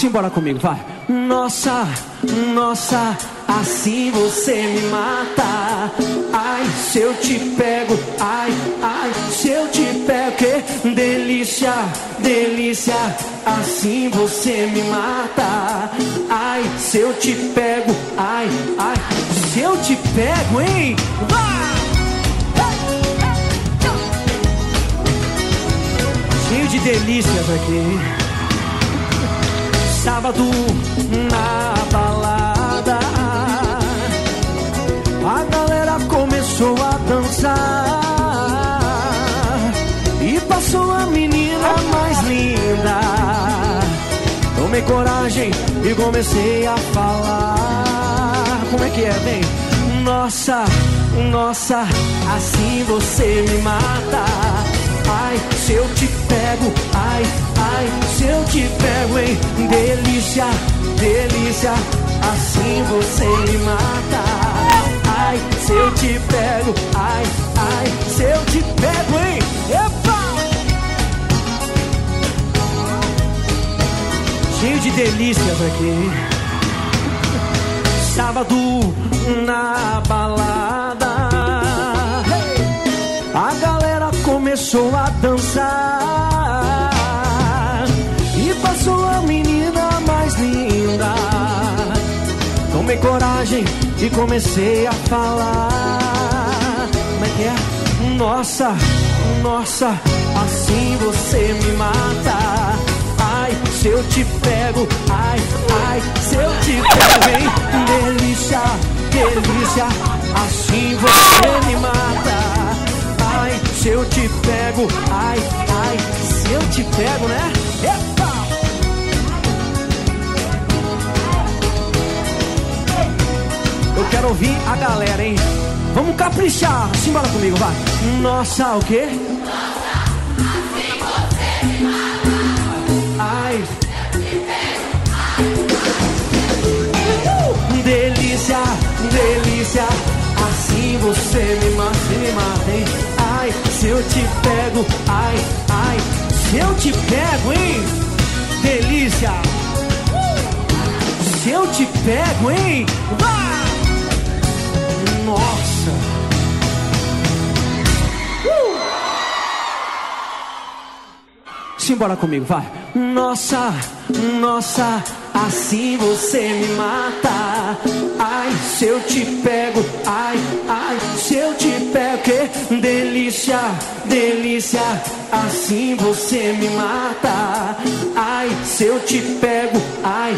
Simbora comigo, vai. Nossa, nossa, assim você me mata. Ai, se eu te pego, ai, ai, se eu te pego, que delícia, delícia, assim você me mata. Ai, se eu te pego, ai, ai, se eu te pego, hein? Vai! Cheio de delícias aqui. Sábado na balada, a galera começou a dançar e passou a menina mais linda. Tomei coragem e comecei a falar. Como é que é, vem? Nossa, nossa, assim você me mata. Ai, se eu te pego, ai, ai, se eu te pego, hein? Delícia, delícia, assim você me mata. Ai, se eu te pego, ai, ai, se eu te pego, hein? Epa! Cheio de delícias aqui. Sábado na balada, a galera começou a dançar e passou a menina mais linda. Tomei coragem e comecei a falar. Como é que é? Nossa, nossa, assim você me mata. Ai, se eu te pego, ai, ai, se eu te pego, hein? Delícia, delícia, assim você me mata. Ai, se eu te pego, ai, ai, se eu te pego, né? Epa! Eu quero ouvir a galera, hein? Vamos caprichar, simbora comigo, vai. Nossa, o quê? Nossa, assim você me mata. Ai, eu te pego, ai. Delícia, delícia, assim você me mata, hein? Ai, se eu te pego, ai, ai, se eu te pego, hein? Delícia, se eu te pego, hein? Vai! Nossa! Simbora comigo, vai! Nossa, nossa, assim você me mata. Ai, se eu te pego, ai, ai, se eu te pego, que delícia, delícia, assim você me mata. Ai, se eu te pego, ai,